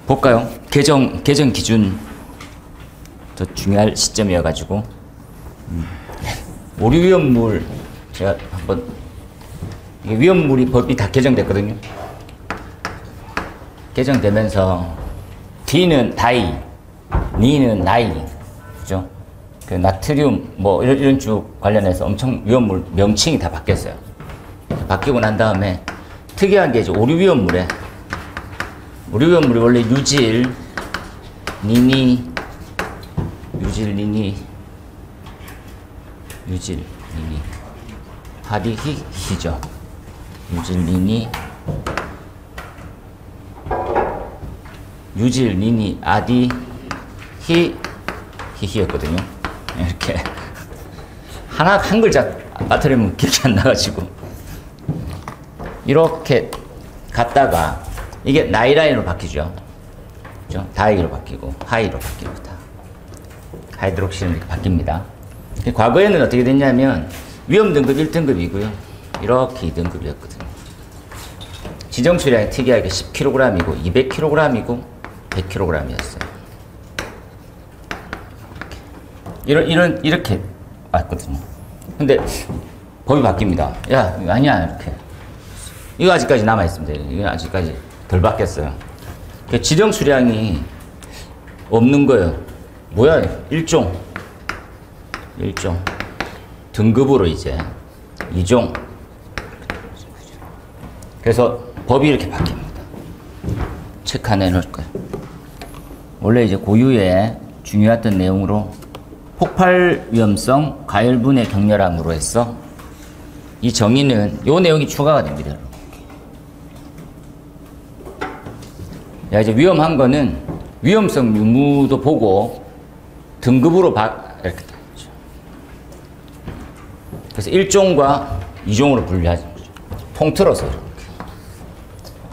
볼까요? 개정 기준 더 중요할 시점이어가지고 오류 위험물 제가 한번 이게 위험물이 법이 다 개정됐거든요. 개정되면서 D는 다이, 니는 나이, 그죠? 그 나트륨 뭐 이런 쪽 관련해서 엄청 위험물 명칭이 다 바뀌었어요. 바뀌고 난 다음에 특이한 게 이제 오류 위험물에 원래 유질, 니니, 하디, 히죠. 유질, 니니, 아디, 히였거든요. 이렇게 한 글자 빠뜨리면 기억이 안 나가지고 이렇게 갔다가 이게 나이라인으로 바뀌죠. 그죠? 다이로 바뀌고 하이로 바뀝니다. 하이드록시는 이렇게 바뀝니다. 과거에는 어떻게 됐냐면 위험 등급 1등급이고요. 이렇게 2등급이었거든요. 지정 수량이 특이하게 10kg이고 200kg이고 100kg이었어요. 이렇게 왔거든요. 근데 법이 바뀝니다. 야, 이거 아니야, 이렇게. 이거 아직까지 남아있습니다. 이거 아직까지 덜 바뀌었어요. 지정 수량이 없는 거예요. 뭐야, 1종. 등급으로 이제 2종. 그래서 법이 이렇게 바뀝니다. 책 하나 해놓을 거예요. 원래 이제 고유의 중요했던 내용으로 폭발 위험성, 가열분해 격렬함으로 해서 이 정의는 요 내용이 추가가 됩니다. 야, 이제 위험한 거는 위험성 유무도 보고 등급으로 이렇게 되죠. 그래서 1종과 2종으로 분류하죠. 통틀어서 이렇게.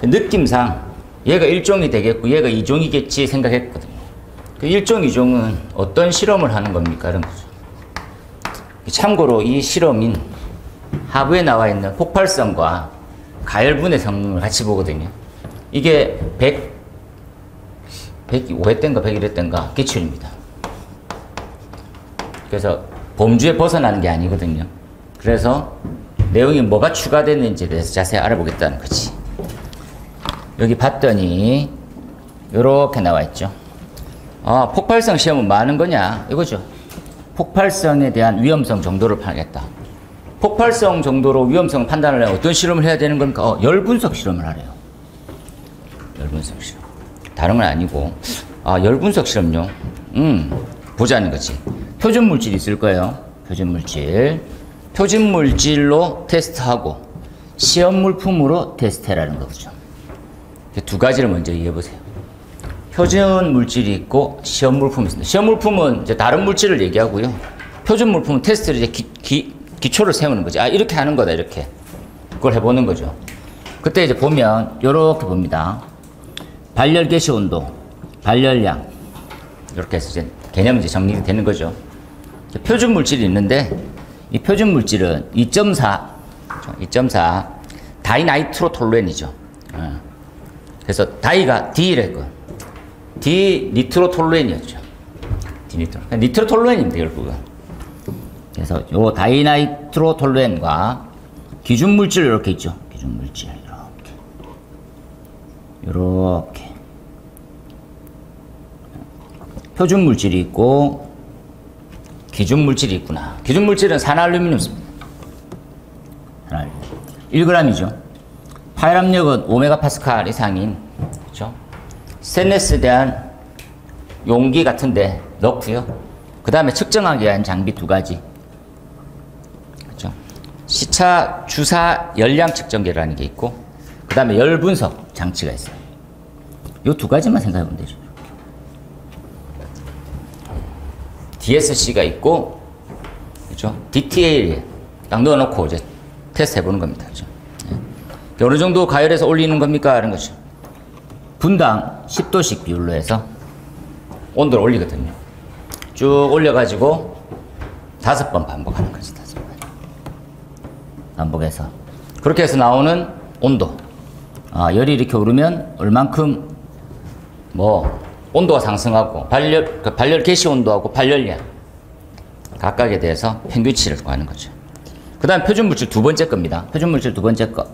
느낌상 얘가 1종이 되겠고 얘가 2종이겠지 생각했거든요. 그 1종, 2종은 어떤 실험을 하는 겁니까? 이런 거죠. 참고로 이 실험인 하부에 나와 있는 폭발성과 가열분해 성능을 같이 보거든요. 이게 105회 때인가 101회 때인가 기출입니다. 그래서 범주에 벗어나는 게 아니거든요. 그래서 내용이 뭐가 추가됐는지에 대해서 자세히 알아보겠다는 거지. 여기 봤더니 이렇게 나와 있죠. 아, 폭발성 시험은 뭐 하는 거냐 이거죠. 폭발성에 대한 위험성 정도를 파악했다. 폭발성 정도로 위험성 판단을 하려면 어떤 실험을 해야 되는 겁니까? 열 분석 실험을 하래요. 열 분석 실험. 다른 건 아니고, 열 분석 실험요. 보자는 거지. 표준 물질 있을 거예요. 표준 물질. 표준 물질로 테스트하고 시험 물품으로 테스트해라는 거죠. 두 가지를 먼저 이해해 보세요. 표준 물질이 있고 시험 물품이 있습니다. 시험 물품은 이제 다른 물질을 얘기하고요. 표준 물품은 테스트를 이제 기초를 세우는 거지. 아, 이렇게 하는 거다, 이렇게. 그걸 해보는 거죠. 그때 이제 보면, 요렇게 봅니다. 발열 개시 온도, 발열량. 이렇게 해서 이제 개념이 이제 정리가 되는 거죠. 표준 물질이 있는데, 이 표준 물질은 2.4, 다이나이트로톨루엔이죠. 그래서 다이가 D랬고, 디니트로톨루엔이었죠. 니트로톨루엔입니다, 결국은. 그래서 요 다이나이트로톨루엔과 기준 물질 이렇게 있죠. 기준 물질 이렇게 표준 물질이 있고 기준 물질이 있구나. 기준 물질은 산알루미늄입니다. 1g이죠. 파열 압력은 5메가파스칼 이상인, 그렇죠? 스테인리스에 대한 용기 같은데 넣고요. 그 다음에 측정하기 위한 장비 두 가지. 그렇죠? 시차 주사 열량 측정기라는 게 있고, 그 다음에 열 분석 장치가 있어요. 요 두 가지만 생각해 보면 되죠. DSC가 있고, 그렇죠? DTA에 딱 넣어놓고 이제 테스트 해보는 겁니다. 그렇죠? 네. 어느 정도 가열해서 올리는 겁니까? 하는 거죠. 분당 10도씩 비율로 해서 온도를 올리거든요. 쭉 올려가지고 5번 반복하는 거지. 5번. 반복해서. 그렇게 해서 나오는 온도. 열이 이렇게 오르면 얼만큼 뭐 온도가 상승하고 발열 개시 온도하고 발열량 각각에 대해서 평균치를 구하는 거죠. 그 다음 표준물질 두 번째 겁니다. 표준물질 두 번째 거.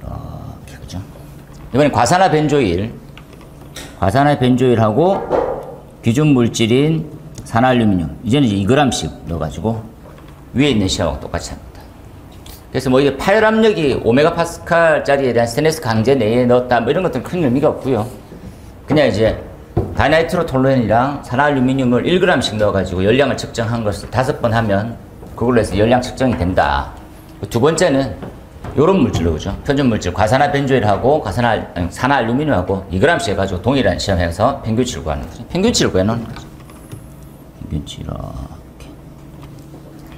이렇게, 그죠? 이번엔 과산화 벤조일하고 기준물질인 산화알루미늄. 이제는 이제 2g씩 넣어가지고 위에 있는 시험하고 똑같이 합니다. 그래서 뭐 이게 파열압력이 5메가파스칼짜리에 대한 스테인리스 강제 내에 넣었다 뭐 이런 것들은 큰 의미가 없고요. 그냥 이제 다이나이트로톨루엔이랑 산화알루미늄을 1g씩 넣어가지고 열량을 측정한 것을 5번 하면 그걸로 해서 열량 측정이 된다. 두 번째는 요런 물질로, 그죠? 표준물질 과산화 벤조일하고 산화알루미늄하고 2g씩 해가지고 동일한 시험해서 평균치를 구하는 거죠. 평균치를 구해놓는 거죠. 평균치 이렇게.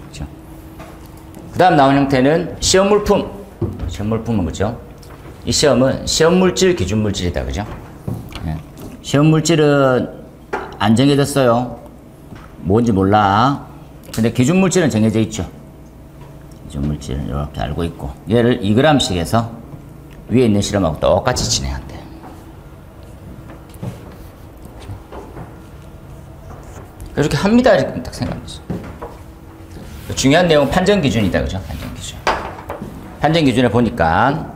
그죠? 그 다음 나온 형태는 시험물품. 시험물품은 뭐죠? 이 시험은 시험물질, 기준물질이다. 그죠? 예. 시험물질은 안 정해졌어요. 뭔지 몰라. 근데 기준물질은 정해져 있죠. 기준물질은 이렇게 알고 있고, 얘를 2g씩 해서 위에 있는 실험하고 똑같이 진행한대요. 이렇게 합니다. 이렇게 딱 생각하면서. 중요한 내용은 판정 기준이다. 그죠? 판정 기준. 판정 기준에 보니까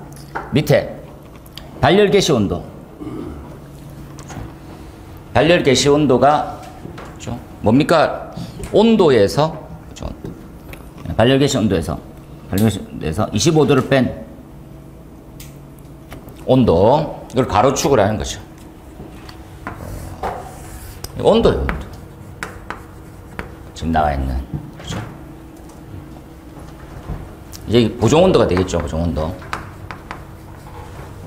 밑에 발열 개시 온도. 발열 개시 온도가 그죠? 뭡니까? 온도에서 그죠? 발열 개시 온도에서 25도를 뺀 온도, 이걸 가로축을 하는 거죠. 온도예요. 온도. 지금 나와 있는, 그죠? 이제 보정 온도가 되겠죠. 보정 온도.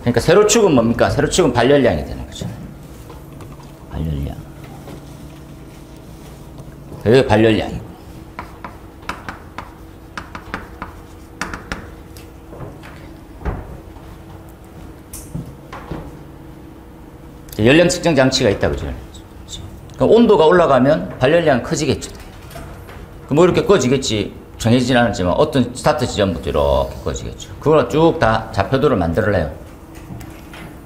그러니까 세로축은 뭡니까? 세로축은 발열량이 되는 거죠. 발열량. 여기 발열량이고. 열량 측정 장치가 있다, 그죠? 그럼 온도가 올라가면 발열량은 커지겠죠. 뭐 이렇게 꺼지겠지. 정해지진 않았지만 어떤 스타트 지점부터 이렇게 꺼지겠죠. 그걸 쭉 다 좌표도를 만들어내요.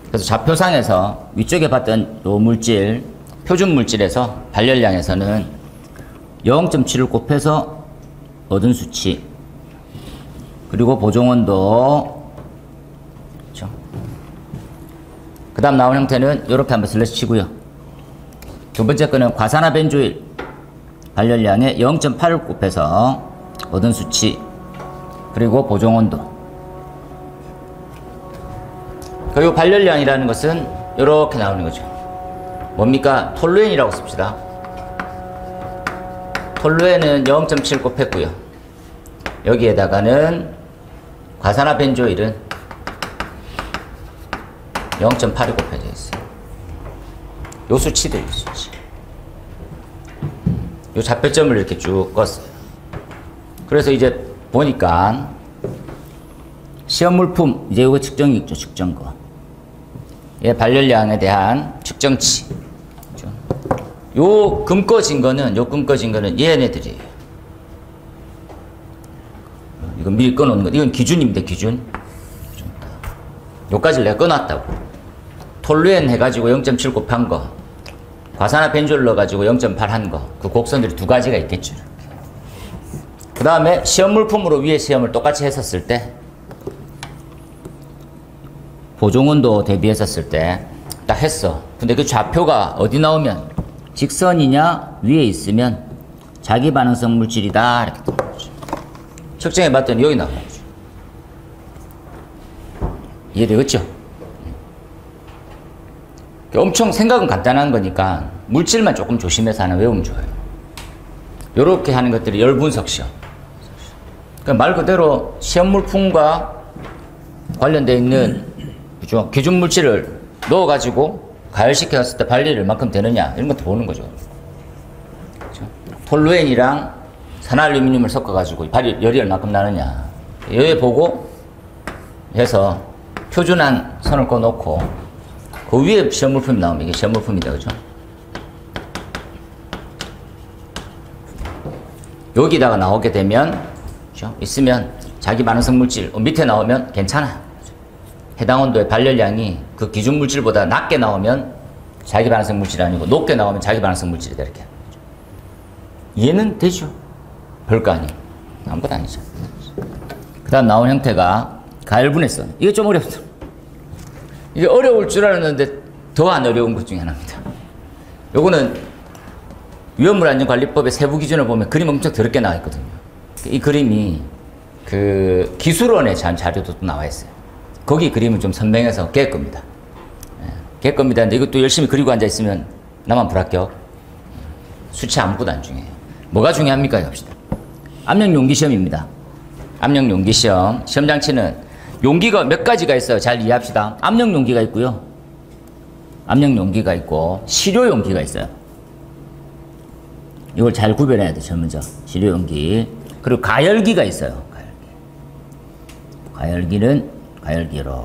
그래서 좌표상에서 위쪽에 봤던 요 물질, 표준 물질에서 발열량에서는 0.7을 곱해서 얻은 수치, 그리고 보정온도, 그렇죠? 그 다음 나온 형태는 이렇게 한번 슬래시 치고요. 두 번째 거는 과산화 벤조일 발열량에 0.8을 곱해서 얻은 수치, 그리고 보정온도. 그리고 발열량이라는 것은 이렇게 나오는 거죠. 뭡니까? 톨루엔이라고 씁시다. 톨루엔은 0.7 곱했고요. 여기에다가는 과산화 벤조일은 0.8이 곱해져 있어요. 요 수치들, 이 수치. 요 좌표점을 이렇게 쭉 껐어요. 그래서 이제 보니까 시험 물품, 이제 이거 측정이 있죠. 측정거. 얘 발열량에 대한 측정치. 그렇죠? 요 금 꺼진 거는 얘네들이에요. 이건 미리 꺼놓은 거. 이건 기준입니다. 기준. 요까지를 내가 꺼놨다고. 톨루엔 해가지고 0.7 곱한 거, 과산화 벤조일 넣어가지고 0.8 한 거, 그 곡선들이 두 가지가 있겠죠. 그 다음에 시험 물품으로 위에 시험을 똑같이 했었을 때, 보정온도 대비했었을 때 딱 했어. 근데 그 좌표가 어디 나오면 직선이냐 위에 있으면 자기 반응성 물질이다 이렇게 나오는 거죠. 측정해 봤더니 여기 나오는 거죠. 이해되겠죠? 엄청 생각은 간단한 거니까 물질만 조금 조심해서 하나 외우면 좋아요. 요렇게 하는 것들이 열 분석 시험. 그러니까 말 그대로 시험 물품과 관련되어 있는, 그죠? 기준 물질을 넣어가지고 가열시켰을 때 발열이 얼마큼 되느냐 이런 것도 보는 거죠. 그죠? 톨루엔이랑 산화알루미늄을 섞어가지고 열이 얼마큼 나느냐 여기 보고 해서 표준한 선을 꺼놓고 그 위에 시험 물품이 나오면 이게 시험 물품이다. 그죠? 여기다가 나오게 되면, 그죠? 있으면 자기 반응성 물질 밑에 나오면 괜찮아요. 해당 온도의 발열량이 그 기준 물질보다 낮게 나오면 자기 반응성 물질이 아니고 높게 나오면 자기 반응성 물질이다 이렇게. 이해는 되죠? 별거 아니에요. 아무것도 아니죠. 그 다음 나온 형태가 가열분해성. 이게 좀 어렵다. 이게 어려울 줄 알았는데 더 안 어려운 것 중에 하나입니다. 요거는 위험물안전관리법의 세부 기준을 보면 그림 엄청 더럽게 나와 있거든요. 이 그림이 그 기술원의 자료도 또 나와 있어요. 거기 그림은 좀 선명해서 걔 겁니다. 걔 겁니다. 근데 이것도 열심히 그리고 앉아 있으면 나만 불합격. 수치 아무것도 안 중요해요. 뭐가 중요합니까? 합시다. 압력 용기 시험입니다. 압력 용기 시험. 시험 장치는 용기가 몇 가지가 있어요. 잘 이해합시다. 압력 용기가 있고요. 압력 용기가 있고 시료 용기가 있어요. 이걸 잘 구별해야 돼요. 먼저 시료 용기. 그리고 가열기가 있어요. 가열기는 가열기 이렇게.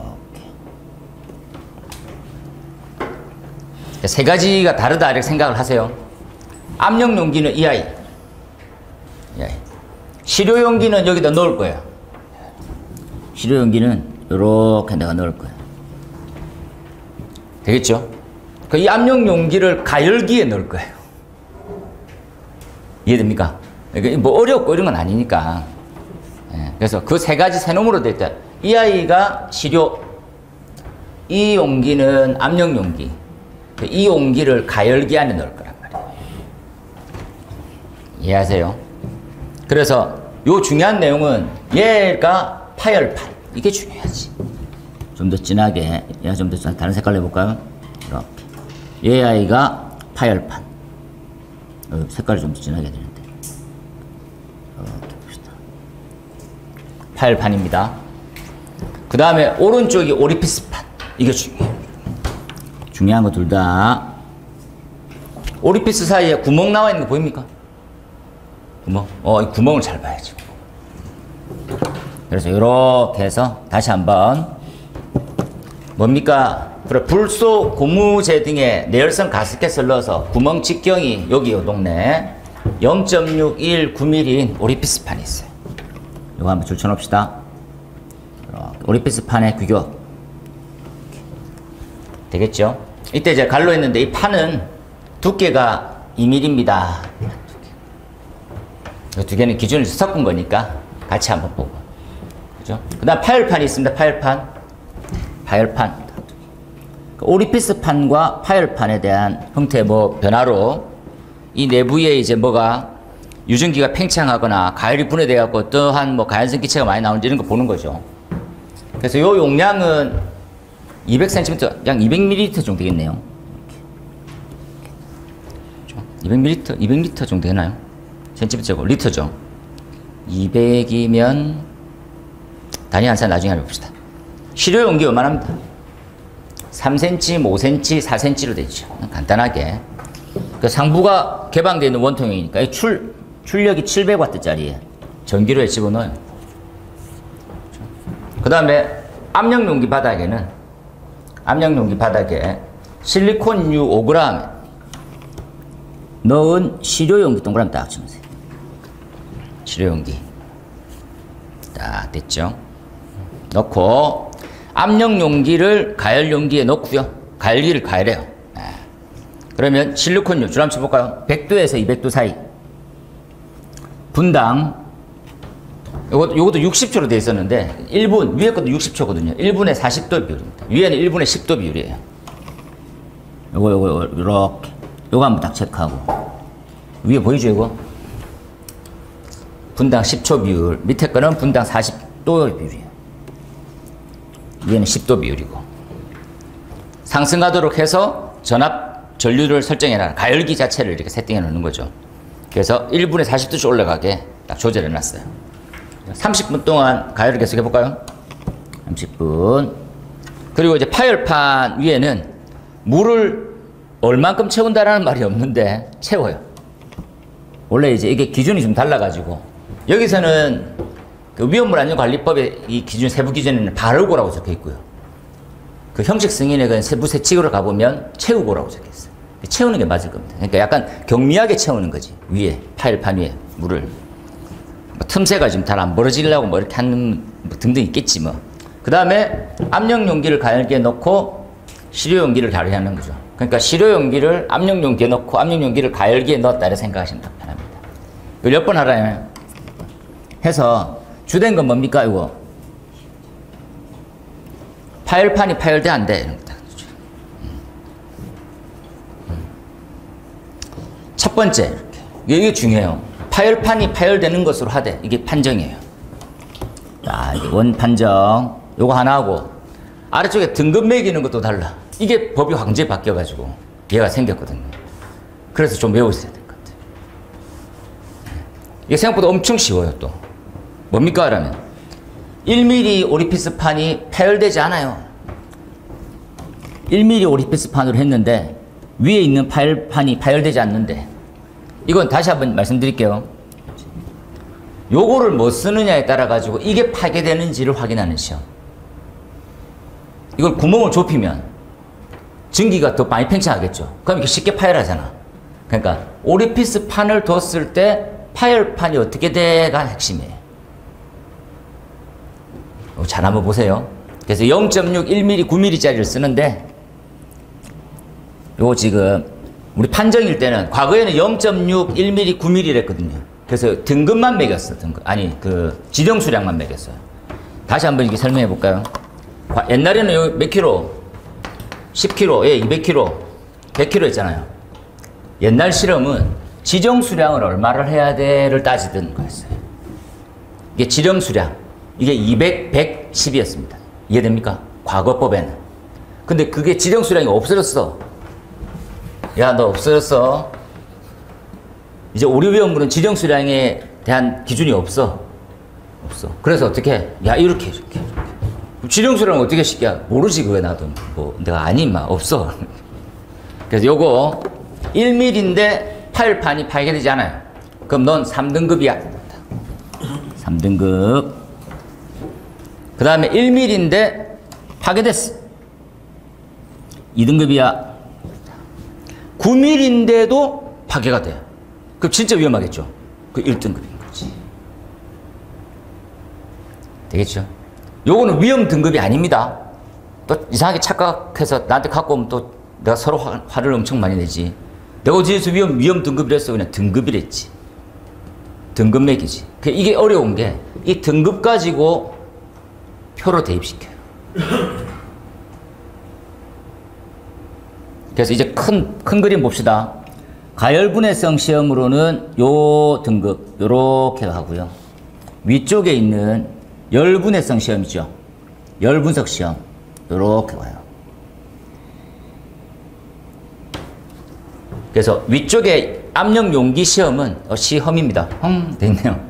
세 가지가 다르다 이렇게 생각을 하세요. 압력 용기는 이 아이. 시료 용기는 여기다 넣을 거예요. 시료 용기는 이렇게 내가 넣을 거예요. 되겠죠? 이 압력 용기를 가열기에 넣을 거예요. 이해됩니까? 뭐 어렵고 이런 건 아니니까. 그래서 그 세 가지 세 놈으로 될 때, 이 아이가 시료, 이 용기는 압력 용기, 이 용기를 가열기 안에 넣을 거란 말이에요. 이해하세요? 그래서 요 중요한 내용은 얘가 파열판. 이게 중요하지. 좀 더 진하게, 얘가 좀 더 다른 색깔로 해볼까요? 이렇게. 얘 아이가 파열판. 색깔이 좀 더 진하게 되는데. 이렇게 봅시다. 파열판입니다. 그 다음에 오른쪽이 오리피스판. 이게 중요해요. 중요한 거 둘 다. 오리피스 사이에 구멍 나와 있는 거 보입니까? 구멍? 이 구멍을 잘 봐야지. 그래서 이렇게 해서 다시 한번 뭡니까? 불소, 고무재 등의 내열성 가스켓을 넣어서 구멍 직경이 여기 요 동네 0.61 9mm인 오리피스판이 있어요. 이거 한번 줄쳐놓읍시다. 오리피스판의 규격. 되겠죠? 이때 제가 갈로 했는데 이 판은 두께가 2mm입니다. 이 두 개는 기준을 섞은 거니까 같이 한번 보고. 그죠? 그 다음 파열판이 있습니다. 파열판. 오리피스판과 파열판에 대한 형태 변화로 이 내부에 이제 뭐가 유전기가 팽창하거나 가열이 분해되어갖고 어떠한 가연성 기체가 많이 나오는지 이런 거 보는 거죠. 그래서 요 용량은 200cm, 약 200ml 정도 되겠네요. 200ml 정도 되나요? 센티미터고 리터죠. 200이면 단위 한산 나중에 해봅시다. 시료 용기 요만합니다. 3cm, 5cm, 4cm로 되죠. 간단하게. 그 상부가 개방되어 있는 원통형이니까 출력이 700W짜리에 전기로에 집어넣어요. 그 다음에 압력 용기 바닥에 실리콘유 5g 넣은 시료 용기 동그라미 딱 쳐주세요. 시료 용기 딱 됐죠. 넣고 압력 용기를 가열 용기에 넣고요. 가열기를 가열해요. 그러면 실리콘유 줄 한번 쳐볼까요? 100도에서 200도 사이 분당 요것도 60초로 되어 있었는데 1분 위에 것도 60초거든요. 1분에 40도 비율입니다. 위에는 1분에 10도 비율이에요. 요거 이렇게 요거 한번 딱 체크하고 위에 보이죠 이거? 분당 10초 비율 밑에 거는 분당 40도 비율이에요. 위에는 10도 비율이고 상승하도록 해서 전압 전류를 설정해놔. 가열기 자체를 이렇게 세팅해 놓는 거죠. 그래서 1분에 40도씩 올라가게 딱 조절해 놨어요. 30분 동안 가열을 계속 해볼까요? 30분. 그리고 이제 파열판 위에는 물을 얼만큼 채운다라는 말이 없는데 채워요. 원래 이제 이게 기준이 좀 달라가지고 여기서는 그 위험물안전관리법의 이 기준 세부 기준에는 발효고라고 적혀 있고요. 그 형식 승인의 그 세부 세칙으로 가보면 채우고라고 적혀 있어요. 채우는 게 맞을 겁니다. 그러니까 약간 경미하게 채우는 거지. 위에 파열판 위에 물을. 틈새가 지금 잘 안 벌어지려고 이렇게 하는 등등 있겠지 뭐. 그 다음에 압력 용기를 가열기에 넣고 시료 용기를 가열하는 거죠. 그러니까 시료 용기를 압력 용기에 넣고 압력 용기를 가열기에 넣었다 이렇게 생각하시면 더 편합니다. 이걸 몇 번 하라면 해서 주된 건 뭡니까 이거? 파열판이 파열돼 안 돼? 이런 거다. 첫 번째 이게 중요해요. 파열판이 파열되는 것으로 하되 이게 판정이에요. 자, 원 판정 요거 하나 하고 아래쪽에 등급 매기는 것도 달라. 이게 법이 황제 바뀌어가지고 얘가 생겼거든요. 그래서 좀 외우셔야 될 것 같아요. 이게 생각보다 엄청 쉬워요. 또 뭡니까 그러면 1mm 오리피스 판이 파열되지 않아요. 1mm 오리피스 판으로 했는데 위에 있는 파열판이 파열되지 않는데 이건 다시 한번 말씀드릴게요. 요거를 뭐 쓰느냐에 따라 가지고 이게 파괴되는지를 확인하는 시험. 이걸 구멍을 좁히면 전기가 더 많이 팽창하겠죠. 그럼 이게 쉽게 파열하잖아. 그러니까 오리피스 판을 뒀을 때 파열판이 어떻게 돼가 핵심이에요. 잘 한번 보세요. 그래서 0.6, 1mm, 9mm짜리를 쓰는데 요거 지금 우리 판정일 때는 과거에는 0.6, 1mm, 9mm를 했거든요. 그래서 등급만 매겼어. 등급. 아니 그 지정 수량만 매겼어요. 다시 한번 이렇게 설명해 볼까요? 옛날에는 여기 몇 킬로? 10kg, 예, 200kg, 100kg 했잖아요. 옛날 실험은 지정 수량을 얼마를 해야 돼를 따지던 거였어요. 이게 지정 수량. 이게 200, 110이었습니다. 이해됩니까? 과거법에는. 근데 그게 지정 수량이 없어졌어. 야, 너 없어졌어. 이제 오류위험물은 지정 수량에 대한 기준이 없어. 없어. 그래서 어떻게 해? 야, 이렇게. 지정 수량은 어떻게 시켜? 모르지, 그거 나도. 뭐, 내가 아니, 임마. 없어. 그래서 요거 1mm인데 파열판이 파괴되지 않아요. 그럼 넌 3등급이야. 3등급. 그 다음에 1mm인데 파괴됐어. 2등급이야. 9mm인데도 파괴가 돼. 그럼 진짜 위험하겠죠. 그 1등급인 거지. 되겠죠? 요거는 위험 등급이 아닙니다. 또 이상하게 착각해서 나한테 갖고 오면 또 내가 서로 화를 엄청 많이 내지. 내가 어디에서 위험 등급이랬어? 그냥 등급이랬지. 등급 매기지. 이게 어려운 게 이 등급 가지고 표로 대입시켜요. 그래서 이제 큰 그림 봅시다. 가열분해성 시험으로는 요 등급 요렇게 하고요. 위쪽에 있는 열분해성 시험이죠. 열분석 시험 요렇게 와요. 그래서 위쪽에 압력 용기 시험은 시험입니다. 됐네요.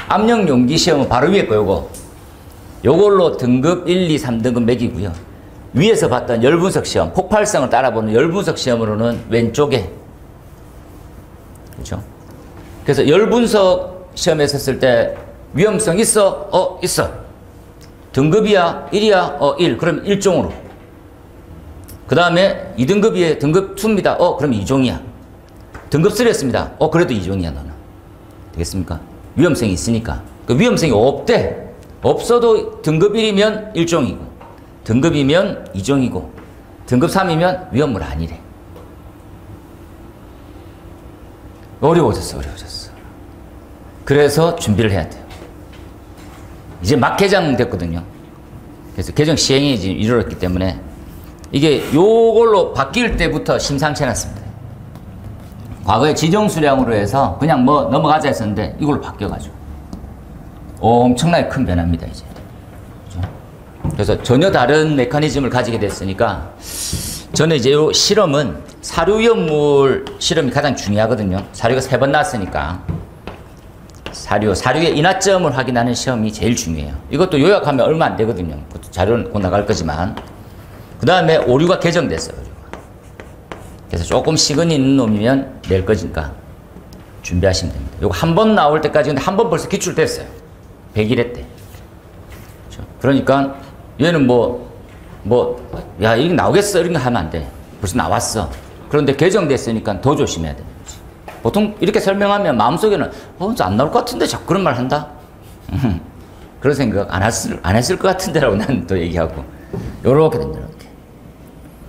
압력 용기 시험은 바로 위에 거 요거. 요걸로 등급 1, 2, 3등급 매기고요. 위에서 봤던 열분석 시험, 폭발성을 따라보는 열분석 시험으로는 왼쪽에. 그렇죠? 그래서 열분석 시험에 했을 때 위험성 있어? 있어. 등급이야? 1이야? 1. 그럼 1종으로. 그 다음에 2등급이에 등급 2입니다. 그럼 2종이야. 등급 3였습니다. 그래도 2종이야, 너는. 되겠습니까? 위험성이 있으니까. 그 위험성이 없대. 없어도 등급 1이면 1종이고, 등급이면 2종이고, 등급 3이면 위험물 아니래. 어려워졌어. 그래서 준비를 해야 돼요. 이제 막 개정됐거든요. 그래서 개정 시행이 지금 이르렀기 때문에 이게 요걸로 바뀔 때부터 심상치 않았습니다. 과거에 지정 수량으로 해서 그냥 뭐 넘어가자 했었는데 이걸로 바뀌어가지고 엄청나게 큰 변화입니다, 이제. 그렇죠? 그래서 전혀 다른 메커니즘을 가지게 됐으니까 저는 이제 요 실험은 사료 위험물 실험이 가장 중요하거든요. 사료가 3번 나왔으니까. 사료의 인화점을 확인하는 시험이 제일 중요해요. 이것도 요약하면 얼마 안 되거든요. 그것도 자료는 곧 나갈 거지만. 그 다음에 오류가 개정됐어요. 그래서 조금 시간이 있는 놈이면 낼 거니까 준비하시면 됩니다. 요거 한 번 나올 때까지, 근데 한 번 벌써 기출됐어요. 100일 했대. 그렇죠? 그러니까 얘는 야, 이게 나오겠어? 이런 거 하면 안 돼. 벌써 나왔어. 그런데 개정됐으니까 더 조심해야 돼요. 보통 이렇게 설명하면 마음속에는 안 나올 것 같은데 자꾸 그런 말 한다? 그런 생각 안 했을 것 같은데 라고 나는 또 얘기하고 요렇게 됩니다. 이렇게.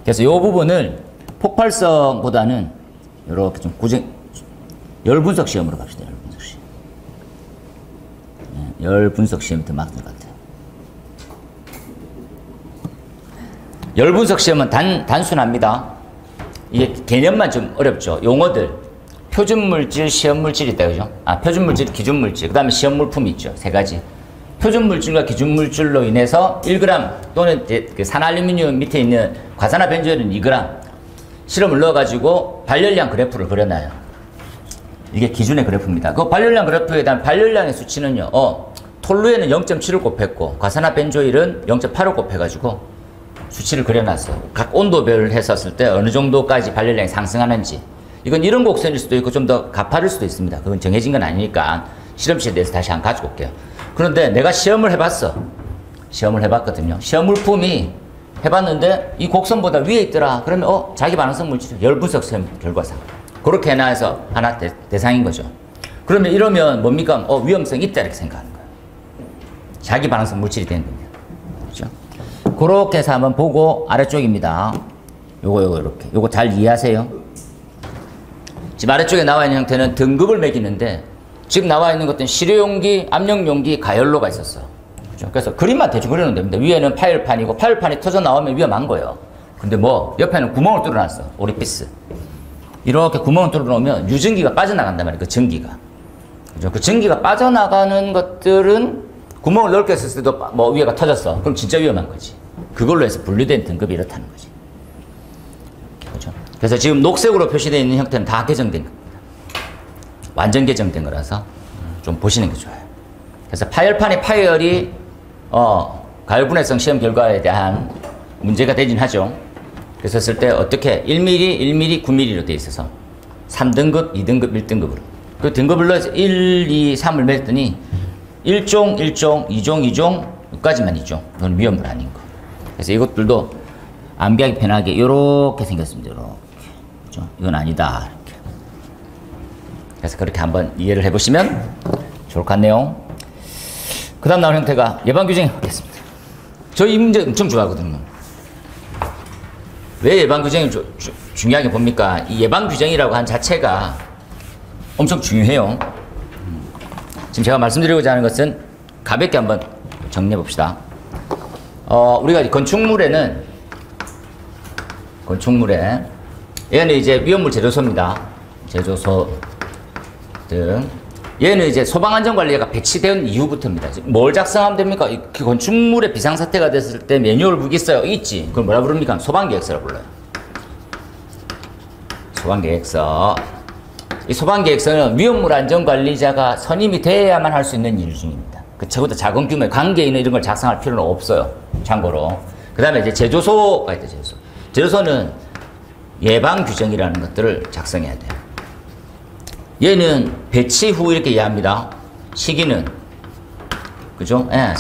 그래서 요 부분을 폭발성보다는 이렇게 좀 열 분석 시험으로 갑시다. 열 분석 시험. 네, 열 분석 시험이 더 맞을 것 같아요. 열 분석 시험은 단순합니다. 이게 개념만 좀 어렵죠. 용어들. 표준물질, 시험물질이 있다, 그죠? 표준물질, 기준물질. 그 다음에 시험물품이 있죠. 세 가지. 표준물질과 기준물질로 인해서 1g 또는 그 산알루미늄 밑에 있는 과산화 벤조일은 2g 실험을 넣어가지고 발열량 그래프를 그려놔요. 이게 기준의 그래프입니다. 그 발열량 그래프에 대한 발열량의 수치는요, 톨루에는 0.7을 곱했고, 과산화 벤조일은 0.8을 곱해가지고 수치를 그려놨어요. 각 온도별을 했었을 때 어느 정도까지 발열량이 상승하는지. 이건 이런 곡선일 수도 있고 좀 더 가파를 수도 있습니다. 그건 정해진 건 아니니까 실험실에 대해서 다시 한번 가지고 올게요. 그런데 내가 시험을 해봤어. 시험을 해봤거든요. 시험 물품이 해봤는데 이 곡선보다 위에 있더라. 그러면 자기 반응성 물질 열분석 시험 결과상. 그렇게 해놔서 하나 대상인 거죠. 그러면 이러면 뭡니까? 위험성이 있다 이렇게 생각하는 거예요. 자기 반응성 물질이 되는 겁니다. 그렇죠? 그렇게 해서 한번 보고 아래쪽입니다. 요거 이렇게. 요거 잘 이해하세요. 지금 아래쪽에 나와 있는 형태는 등급을 매기는데 지금 나와 있는 것들은 시료용기, 압력용기, 가열로가 있었어. 그렇죠? 그래서 그림만 대충 그려놓으면 됩니다. 위에는 파열판이고 파열판이 터져 나오면 위험한 거예요. 근데 옆에는 구멍을 뚫어놨어. 오리피스. 이렇게 구멍을 뚫어놓으면 유전기가 빠져나간단 말이에요. 그 전기가. 그죠? 그 전기가 빠져나가는 것들은 구멍을 넓게 했을 때도 위에가 터졌어. 그럼 진짜 위험한 거지. 그걸로 해서 분류된 등급이 이렇다는 거지. 그죠? 그래서 지금 녹색으로 표시되어 있는 형태는 다 개정된 겁니다. 완전 개정된 거라서 좀 보시는 게 좋아요. 그래서 파열판의 파열이 가열분해성 시험 결과에 대한 문제가 되긴 하죠. 그래서 쓸 때 어떻게 1mm, 1mm, 9mm로 되어 있어서 3등급, 2등급, 1등급으로 그 등급을 넣어서 1, 2, 3을 맺었더니 1종, 1종, 2종, 2종 여기까지만 2종. 이건 위험물 아닌 거. 그래서 이것들도 암기하기 편하게 이렇게 생겼습니다. 이렇게. 그렇죠? 이건 아니다. 이렇게. 그래서 그렇게 한번 이해를 해보시면 좋을 것 같네요. 그 다음 나온 형태가 예방규정이 하겠습니다. 저 이 문제 엄청 좋아하거든요. 왜 예방규정이 중요하게 봅니까? 이 예방규정이라고 한 자체가 엄청 중요해요. 지금 제가 말씀드리고자 하는 것은 가볍게 한번 정리해 봅시다. 우리가 건축물에 얘는 이제 위험물 제조소입니다. 제조소 등. 얘는 이제 소방안전관리가 배치된 이후부터입니다. 뭘 작성하면 됩니까? 그 건축물에 비상사태가 됐을 때 매뉴얼북 있어요? 있지. 그걸 뭐라 부릅니까? 소방계획서라고 불러요. 소방계획서. 이 소방계획서는 위험물 안전관리자가 선임이 돼야만 할 수 있는 일 중입니다. 그 적어도 작은 규모의 관계인은 이런 걸 작성할 필요는 없어요. 참고로. 그 다음에 이제 제조소가 있다, 제조소. 제조소는 예방규정이라는 것들을 작성해야 돼요. 얘는 배치 후 이렇게 이해합니다. 시기는, 그죠? 예,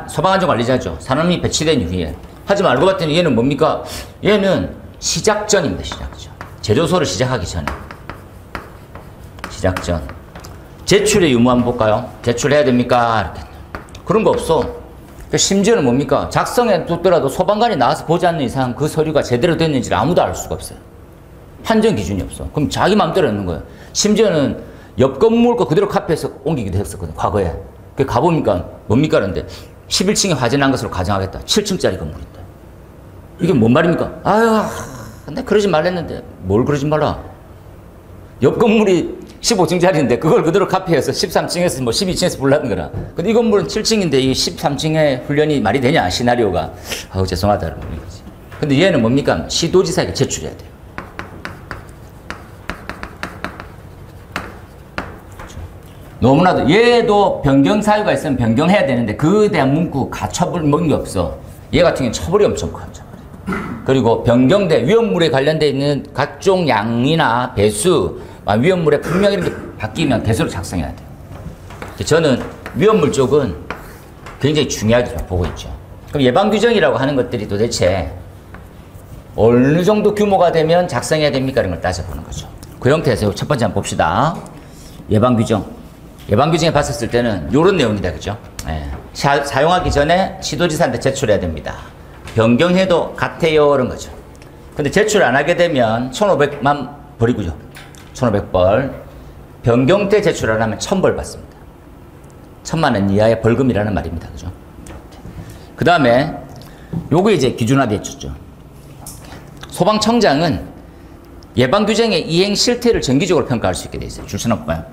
소방안전관리자죠. 사람이 배치된 이후에. 하지만 알고 봤더니 얘는 뭡니까? 얘는 시작 전입니다, 시작 전. 제조소를 시작하기 전에. 시작 전. 제출의 유무 한번 볼까요? 제출해야 됩니까? 이렇게. 그런 거 없어. 심지어는 뭡니까? 작성해 뒀더라도 소방관이 나와서 보지 않는 이상 그 서류가 제대로 됐는지를 아무도 알 수가 없어요. 판정 기준이 없어. 그럼 자기 마음대로 하는 거예요. 심지어는 옆 건물 거 그대로 카피해서 옮기기도 했었거든, 과거에. 그 가보니까 뭡니까? 그런데 11층에 화재 난 것으로 가정하겠다. 7층짜리 건물인데. 이게 뭔 말입니까? 아유, 근데 그러지 말랬는데. 뭘 그러지 말라? 옆 건물이 15층짜리인데 그걸 그대로 카피해서 13층에서 12층에서 불렀는 거라. 근데 이 건물은 7층인데 이 13층에 훈련이 말이 되냐, 시나리오가. 아우, 죄송하다. 이런 거지. 근데 얘는 뭡니까? 시도지사에게 제출해야 돼요. 너무나도 얘도 변경 사유가 있으면 변경해야 되는데 그에 대한 문구 가처분 먹는 게 없어. 얘 같은 경우는 처벌이 엄청 커. 그리고 변경돼 위험물에 관련돼 있는 각종 양이나 배수, 위험물에 분명히 이렇게 바뀌면 대수로 작성해야 돼요. 저는 위험물 쪽은 굉장히 중요하게 보고 있죠. 그럼 예방규정이라고 하는 것들이 도대체 어느 정도 규모가 되면 작성해야 됩니까? 이런 걸 따져보는 거죠. 그 형태에서 첫 번째 한번 봅시다. 예방규정. 예방규정에 봤었을 때는 이런 내용이다, 그죠? 예. 사용하기 전에 시도지사한테 제출해야 됩니다. 변경해도 같아요, 이런 거죠. 근데 제출 안 하게 되면 1,500만 벌이고요. 1,500벌. 변경 때 제출 안 하면 1,000벌 받습니다. 1,000만 원 이하의 벌금이라는 말입니다. 그죠? 그 다음에 요거 이제 기준화됐죠. 소방청장은 예방규정의 이행 실태를 정기적으로 평가할 수 있게 돼 있어요. 줄 수는 없고요.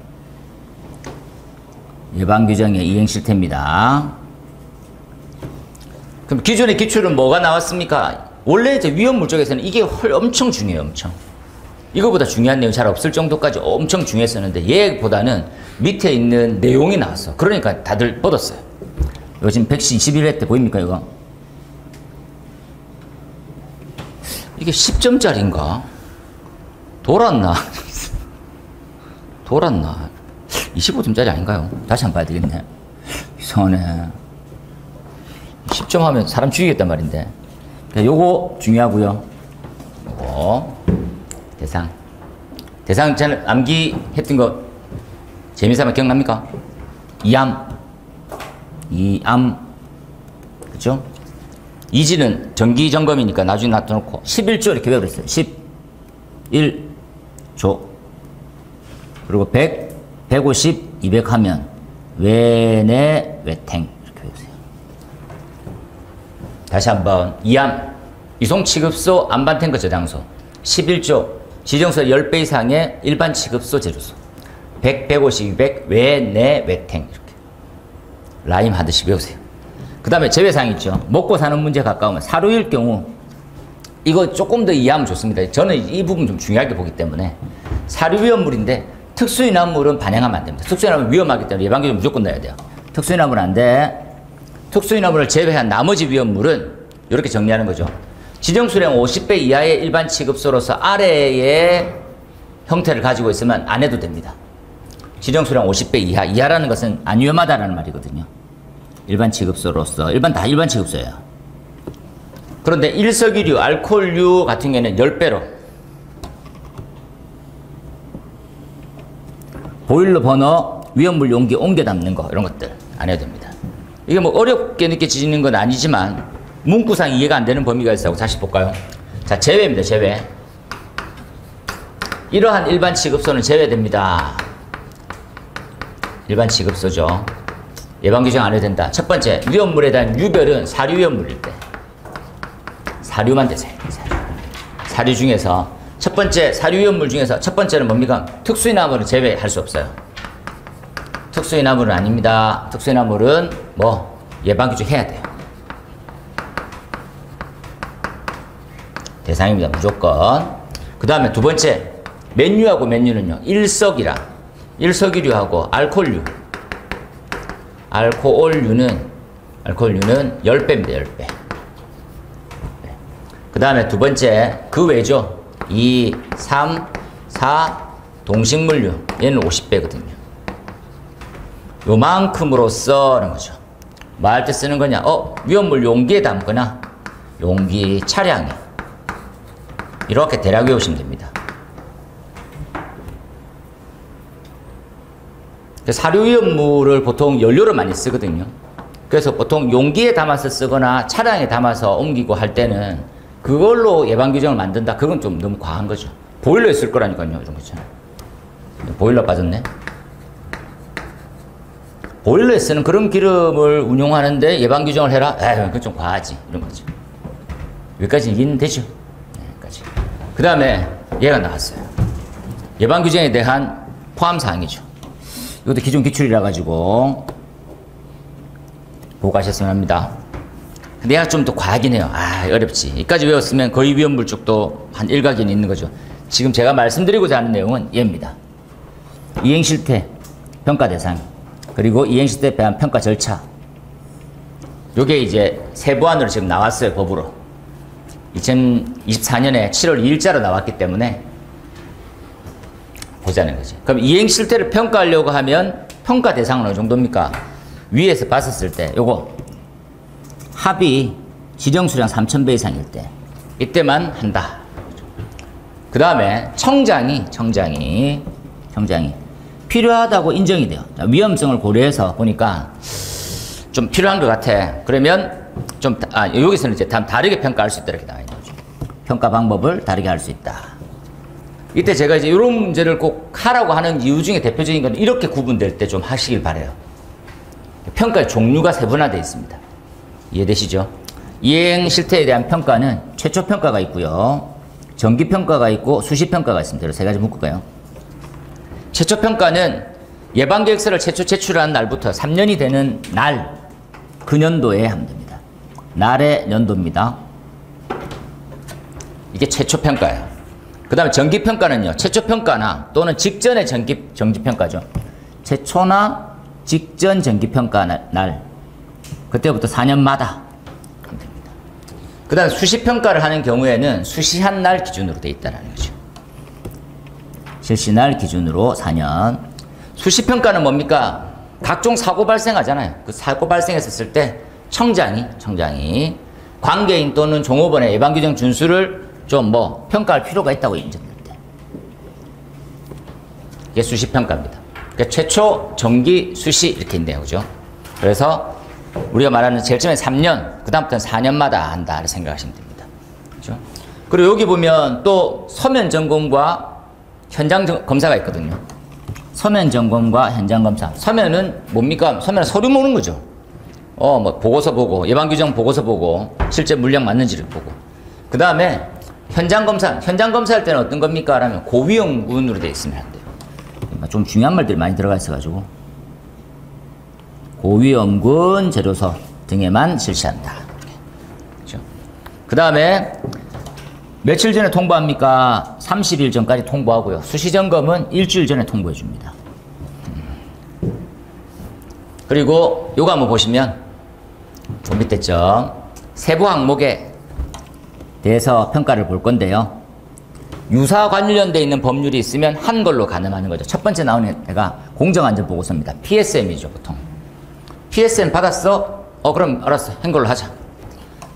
예방규정의 이행 실태입니다. 그럼 기존의 기출은 뭐가 나왔습니까? 원래 이제 위험물 쪽에서는 이게 엄청 중요해요. 엄청. 이거보다 중요한 내용이 잘 없을 정도까지 엄청 중요했었는데 얘보다는 밑에 있는 내용이 나왔어. 그러니까 다들 뻗었어요. 요즘 121회 때 보입니까 이거? 이게 10점짜리인가? 돌았나? 돌았나? 25점짜리 아닌가요? 다시 한번 봐야 되겠네. 이상하네. 10점 하면 사람 죽이겠단 말인데. 요거 중요하고요. 요거 대상. 대상 저는 암기 했던 거 재미삼아 기억납니까? 이암. 그죠? 이지는 정기 점검이니까 나중에 놔둬놓고 11조 이렇게 외워버렸어요. 11조. 그리고 100, 150, 200 하면 외내 외탱 이렇게 외우세요. 다시 한번 이암 이송취급소 안반탱크 저장소 11조 지정서 10배 이상의 일반 취급소 제조소 100, 150, 200 외내 외탱 이렇게 라임 하듯이 외우세요. 그 다음에 제외사항 있죠. 먹고 사는 문제 가까우면 사료일 경우 이거 조금 더 이해하면 좋습니다. 저는 이 부분 좀 중요하게 보기 때문에 사료 위험물인데 특수인화물은 반영하면 안 됩니다. 특수인화물은 위험하기 때문에 예방규정 무조건 넣어야 돼요. 특수인화물은 안 돼. 특수인화물을 제외한 나머지 위험물은 이렇게 정리하는 거죠. 지정수량 50배 이하의 일반 취급소로서 아래의 형태를 가지고 있으면 안 해도 됩니다. 지정수량 50배 이하라는 것은 안 위험하다라는 말이거든요. 일반 취급소로서 다 일반 취급소예요. 그런데 일석이류, 알코올류 같은 경우에는 10배로 보일러 버너, 위험물 용기 옮겨 담는 거 이런 것들 안 해도 됩니다. 이게 뭐 어렵게 느껴지는 건 아니지만 문구상 이해가 안 되는 범위가 있어요. 다시 볼까요? 자, 제외입니다. 제외. 이러한 일반 취급소는 제외됩니다. 일반 취급소죠. 예방규정 안 해도 된다. 첫 번째, 위험물에 대한 유별은 사료 위험물일 때. 사료만 되세요. 사료 중에서 첫 번째, 사료 위험물 중에서 첫 번째는 뭡니까? 특수인화물은 제외할 수 없어요. 특수인화물은 아닙니다. 특수인화물은 뭐 예방규정 해야 돼요. 대상입니다. 무조건. 그 다음에 두 번째, 맨유하고 맨유는요. 일석이류하고 알코올류. 알코올류는 10배입니다. 10배. 그 다음에 두 번째, 그 외죠. 2, 3, 4 동식물류. 얘는 50배거든요. 요만큼으로써라는 거죠. 뭐 할 때 쓰는 거냐? 위험물 용기에 담거나 용기, 차량에 이렇게 대략 외우시면 됩니다. 사료 위험물을 보통 연료로 많이 쓰거든요. 그래서 보통 용기에 담아서 쓰거나 차량에 담아서 옮기고 할 때는 그걸로 예방규정을 만든다. 그건 좀 너무 과한 거죠. 보일러에 쓸 거라니까요. 이런 거죠. 보일러 빠졌네. 보일러에 쓰는 그런 기름을 운용하는데 예방규정을 해라? 에이, 그건 좀 과하지. 이런 거죠. 여기까지 이해는 되죠? 네, 여기까지. 그 다음에 얘가 나왔어요. 예방규정에 대한 포함사항이죠. 이것도 기존 기출이라 가지고 보고 가셨으면 합니다. 근데 얘가 좀 더 과하긴 해요. 어렵지. 여기까지 외웠으면 거의 위험물 쪽도 한 일각이 있는 거죠. 지금 제가 말씀드리고자 하는 내용은 얘입니다. 이행실태, 평가대상, 그리고 이행실태에 대한 평가 절차. 요게 이제 세부안으로 지금 나왔어요. 법으로. 2024년에 7월 2일자로 나왔기 때문에 보자는 거죠. 그럼 이행실태를 평가하려고 하면 평가 대상은 어느 정도입니까? 위에서 봤었을 때 요거 합의 지정수량 3,000배 이상일 때 이때만 한다. 그 다음에 청장이 필요하다고 인정이 돼요. 위험성을 고려해서 보니까 좀 필요한 것 같아. 그러면 좀 여기서는 이제 다르게 평가할 수 있다 이렇게 나와 있는 거죠. 평가 방법을 다르게 할 수 있다. 이때 제가 이제 이런 문제를 꼭 하라고 하는 이유 중에 대표적인 건 이렇게 구분될 때 좀 하시길 바래요. 평가의 종류가 세분화되어 있습니다. 이해되시죠? 이행 실태에 대한 평가는 최초 평가가 있고요. 정기 평가가 있고 수시 평가가 있습니다. 이 세 가지 묶을까요? 최초 평가는 예방 계획서를 최초 제출한 날부터 3년이 되는 날, 그 년도에 하면 됩니다. 날의 연도입니다. 이게 최초 평가예요. 그 다음에 정기 평가는요. 최초 평가나 또는 직전의 정기 평가죠. 최초나 직전 정기 평가 날, 그때부터 4년마다 하면 됩니다. 그 다음에 수시 평가를 하는 경우에는 수시한 날 기준으로 되어 있다는 거죠. 실시날 기준으로 4년. 수시 평가는 뭡니까? 각종 사고 발생하잖아요. 그 사고 발생했을 때 청장이 관계인 또는 종업원의 예방규정 준수를 좀 평가할 필요가 있다고 인정될 때. 이게 수시 평가입니다. 그러니까 최초, 정기, 수시 이렇게 있네요. 그죠? 그래서 우리가 말하는 제일 처음에 3년, 그 다음부터는 4년마다 한다. 이렇게 생각하시면 됩니다. 그죠? 그리고 여기 보면 또 서면 점검과 현장 검사가 있거든요. 서면 점검과 현장 검사. 서면은 뭡니까? 서면은 서류 모으는 거죠. 보고서 보고, 예방규정 보고서 보고, 실제 물량 맞는지를 보고. 그 다음에 현장 검사. 현장 검사할 때는 어떤 겁니까? 라면 고위험군으로 되어 있으면 안 돼요. 좀 중요한 말들이 많이 들어가 있어가지고. 고위험군 재료소 등에만 실시한다. 그렇죠? 그 다음에 며칠 전에 통보합니까? 30일 전까지 통보하고요. 수시점검은 일주일 전에 통보해 줍니다. 그리고 요거 한번 보시면 그 밑에 점 세부 항목에 대해서 평가를 볼 건데요. 유사 관련되어 있는 법률이 있으면 한 걸로 가늠하는 거죠. 첫 번째 나오는 애가 공정안전보고서입니다. PSM이죠, 보통. PSM 받았어? 그럼 알았어. 한 걸로 하자.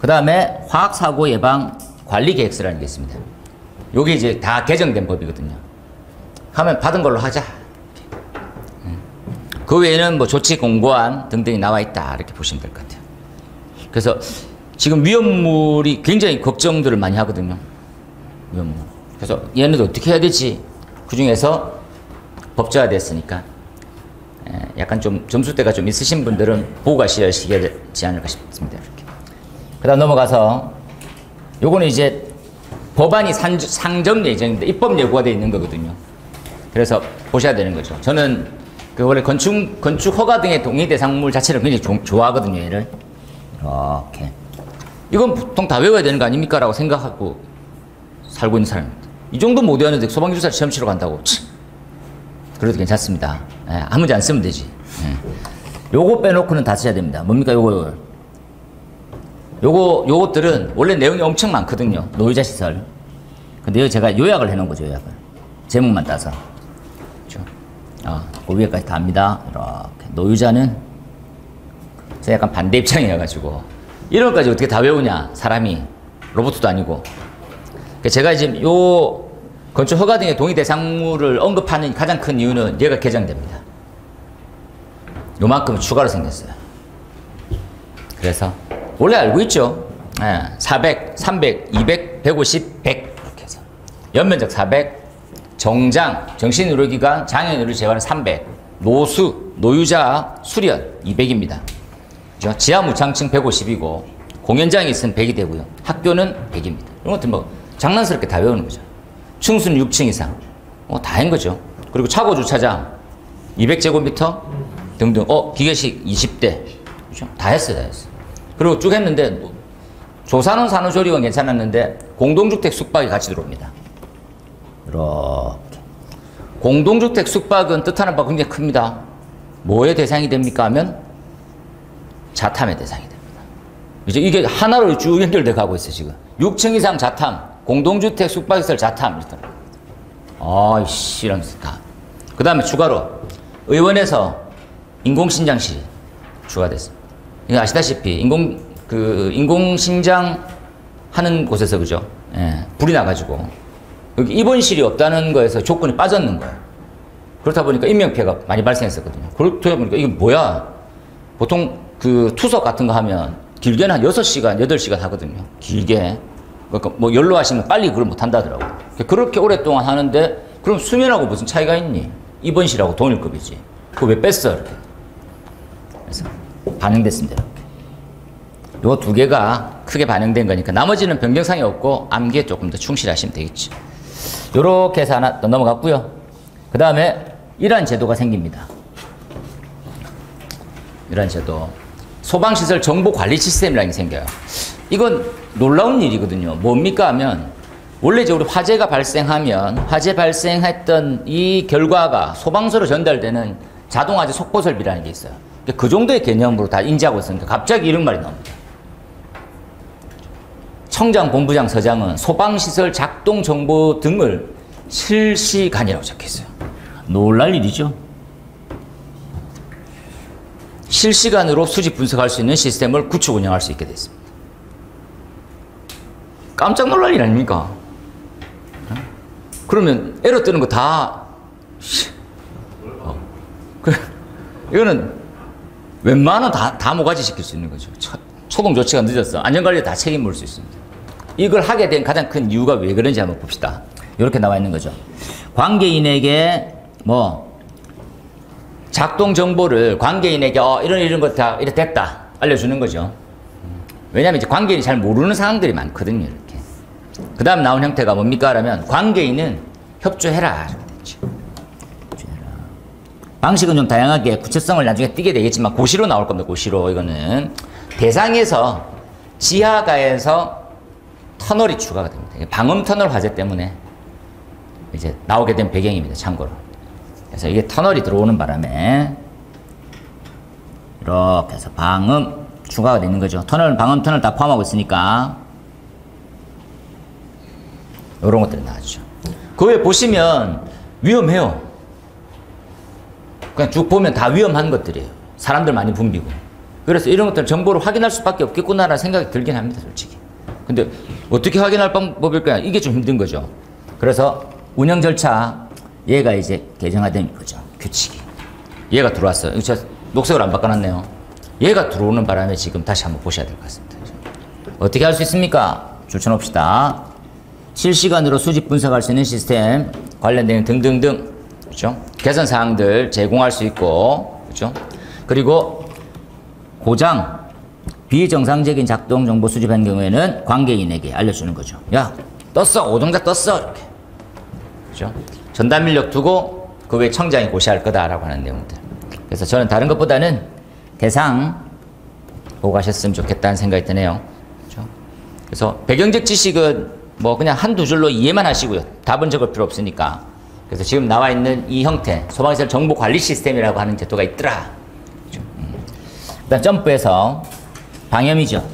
그 다음에 화학사고 예방 관리계획서라는 게 있습니다. 요게 이제 다 개정된 법이거든요. 하면 받은 걸로 하자. 그 외에는 조치 공고안 등등이 나와 있다. 이렇게 보시면 될 것 같아요. 그래서 지금 위험물이 굉장히 걱정들을 많이 하거든요. 위험물. 그래서 얘네들 어떻게 해야 되지? 그 중에서 법제화 됐으니까 약간 좀 점수대가 좀 있으신 분들은 보고 가시게 되지 않을까 싶습니다. 이렇게. 그 다음 넘어가서 요거는 이제 법안이 상정 예정인데 입법 예고가 되어 있는 거거든요. 그래서 보셔야 되는 거죠. 저는 원래 건축 허가 등의 동의 대상물 자체를 굉장히 좋아하거든요. 얘를 이렇게. 이건 보통 다 외워야 되는 거 아닙니까? 라고 생각하고 살고 있는 사람입니다. 이 정도 못 외웠는데 소방기술사 시험 치러 간다고. 그래도 괜찮습니다. 한 문제 안 쓰면 되지. 요거 빼놓고는 다 써야 됩니다. 뭡니까? 요것들은 원래 내용이 엄청 많거든요. 노유자 시설. 근데 여기 제가 요약을 해놓은 거죠, 요약을. 제목만 따서. 그렇죠? 그 위에까지 다 합니다. 이렇게. 노유자는 제가 약간 반대 입장이어가지고. 이런 것까지 어떻게 다 외우냐, 사람이. 로봇도 아니고. 제가 이제 요 건축 허가 등의 동의 대상물을 언급하는 가장 큰 이유는 얘가 개정됩니다. 요만큼 추가로 생겼어요. 그래서 원래 알고 있죠. 400, 300, 200, 150, 100 이렇게 해서 연면적 400, 정장, 정신의료기관, 장애인의료 재활은 300, 노수, 노유자, 수련 200입니다. 그렇죠? 지하 무창층 150이고 공연장이 있으면 100이 되고요. 학교는 100입니다. 이런 것들 장난스럽게 다 외우는 거죠. 층수는 6층 이상. 다 한 거죠. 그리고 차고 주차장 200제곱미터 등등. 기계식 20대. 그죠? 다 했어요. 그리고 쭉 했는데 조산원 산후조리원 괜찮았는데 공동주택 숙박이 같이 들어옵니다. 이렇게. 공동주택 숙박은 뜻하는 바가 굉장히 큽니다. 뭐의 대상이 됩니까 하면 자탐의 대상이 됩니다. 이제 이게 하나로 쭉 연결돼 가고 있어요, 지금. 6층 이상 자탐, 공동주택 숙박시설 자탐 이러더라고요. 아이씨, 이러면서 다. 그 다음에 추가로 의원에서 인공신장실이 추가됐습니다. 이거 아시다시피 인공신장 하는 곳에서 그죠? 불이 나가지고 여기 입원실이 없다는 거에서 조건이 빠졌는 거예요. 그렇다 보니까 인명피해가 많이 발생했었거든요. 그렇다 보니까 이게 뭐야? 보통 그 투석 같은 거 하면 길게는 한 6시간, 8시간 하거든요. 길게. 그러니까 뭐 연로하시면 빨리 그걸 못 한다더라고. 그렇게 오랫동안 하는데 그럼 수면하고 무슨 차이가 있니? 입원실하고 동일급이지. 그거 왜 뺐어? 이렇게. 그래서 반영됐습니다. 이렇게. 요 두 개가 크게 반영된 거니까 나머지는 변경사항이 없고 암기에 조금 더 충실하시면 되겠죠. 요렇게 해서 하나 더 넘어갔고요. 그 다음에 이러한 제도가 생깁니다. 이러한 제도. 소방시설 정보관리 시스템이라는 게 생겨요. 이건 놀라운 일이거든요. 뭡니까 하면 원래 이제 우리 화재가 발생하면 화재 발생했던 이 결과가 소방서로 전달되는 자동화재 속보설비라는 게 있어요. 그 정도의 개념으로 다 인지하고 있으니까 갑자기 이런 말이 나옵니다. 청장, 본부장, 서장은 소방시설 작동 정보 등을 실시간이라고 적혀있어요. 놀랄 일이죠. 실시간으로 수집 분석할 수 있는 시스템을 구축 운영할 수 있게 됐습니다. 깜짝 놀랄 일 아닙니까? 그러면 에러 뜨는 거 다 이거는 웬만하면 다 모가지 시킬 수 있는 거죠. 초동 조치가 늦었어. 안전관리에 다 책임 물 수 있습니다. 이걸 하게 된 가장 큰 이유가 왜 그런지 한번 봅시다. 이렇게 나와 있는 거죠. 관계인에게 뭐 작동 정보를 관계인에게 이런 것 다 이래 됐다 알려주는 거죠. 왜냐하면 이제 관계인이 잘 모르는 상황들이 많거든요. 이렇게. 그 다음 나온 형태가 뭡니까? 하면 관계인은 협조해라. 방식은 좀 다양하게 구체성을 나중에 띠게 되겠지만 고시로 나올 겁니다. 고시로. 이거는 대상에서 지하가에서 터널이 추가가 됩니다. 방음 터널 화재 때문에 이제 나오게 된 배경입니다. 참고로. 그래서 이게 터널이 들어오는 바람에 이렇게 해서 방음 추가가 되는 거죠. 터널, 방음 터널 다 포함하고 있으니까 이런 것들이 나왔죠. 그 외에 보시면 위험해요. 그냥 쭉 보면 다 위험한 것들이에요. 사람들 많이 붐비고. 그래서 이런 것들 정보를 확인할 수밖에 없겠구나라는 생각이 들긴 합니다. 솔직히. 근데 어떻게 확인할 방법일까요? 이게 좀 힘든 거죠. 그래서 운영 절차 얘가 이제 개정화된 거죠. 규칙이. 얘가 들어왔어요. 이거 제가 녹색으로 안 바꿔놨네요. 얘가 들어오는 바람에 지금 다시 한번 보셔야 될 것 같습니다. 어떻게 할 수 있습니까? 줄쳐놓읍시다. 실시간으로 수집 분석할 수 있는 시스템 관련된 등등등. 그렇죠? 개선 사항들 제공할 수 있고, 그렇죠? 그리고 고장, 비정상적인 작동 정보 수집한 경우에는 관계인에게 알려주는 거죠. 야, 떴어, 오동작 떴어, 이렇게. 그렇죠? 전담 인력 두고 그 외에 청장이 고시할 거다라고 하는 내용들. 그래서 저는 다른 것보다는 대상 보고 가셨으면 좋겠다는 생각이 드네요. 그렇죠? 그래서 배경적 지식은 뭐 그냥 한두 줄로 이해만 하시고요. 답은 적을 필요 없으니까. 그래서 지금 나와 있는 이 형태, 소방시설 정보관리 시스템이라고 하는 제도가 있더라. 그렇죠? 그다음 점프해서 방염이죠.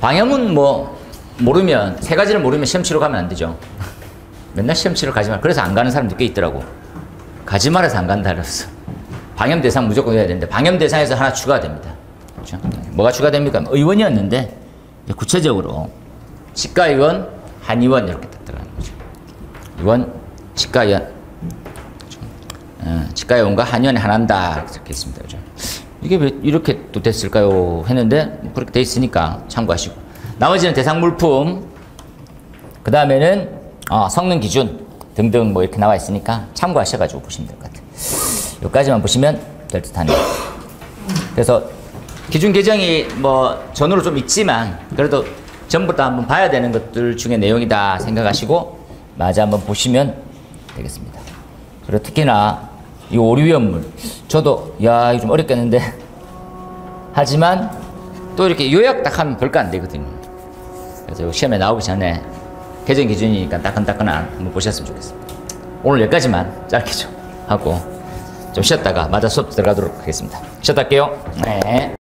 방염은 뭐 모르면, 세 가지를 모르면 시험 치러 가면 안 되죠. 맨날 시험 치러 가지 마. 그래서 안 가는 사람도 꽤 있더라고. 가지 말아서 안 간다 그랬어. 방염 대상 무조건 해야 되는데 방염 대상에서 하나 추가됩니다. 그렇죠? 뭐가 추가됩니까? 의원이었는데 구체적으로 치과의원, 한의원 이렇게 들어가는 거죠. 의원, 치과의원, 그렇죠? 치과의원과 한의원이 하나인다 이렇게 있습니다. 그렇죠? 이게 왜 이렇게 또 됐을까요? 했는데 그렇게 돼 있으니까 참고하시고, 나머지는 대상 물품, 그 다음에는 성능 기준 등등 뭐 이렇게 나와 있으니까 참고하셔가지고 보시면 될 것 같아요. 여기까지만 보시면 될 듯하네요. 그래서 기준 개정이 뭐 전후로 좀 있지만 그래도 전부 다 한번 봐야 되는 것들 중에 내용이다 생각하시고 마저 한번 보시면 되겠습니다. 그리고 특히나 이 오류 위험물, 저도 야 이거 좀 어렵겠는데 하지만 또 이렇게 요약 딱 하면 별거 안 되거든요. 그래서 시험에 나오기 전에 개정 기준이니까 따끈따끈한 한번 보셨으면 좋겠습니다. 오늘 여기까지만 짧게 좀 하고 좀 쉬었다가 마저 수업 들어가도록 하겠습니다. 쉬었다 할게요. 네.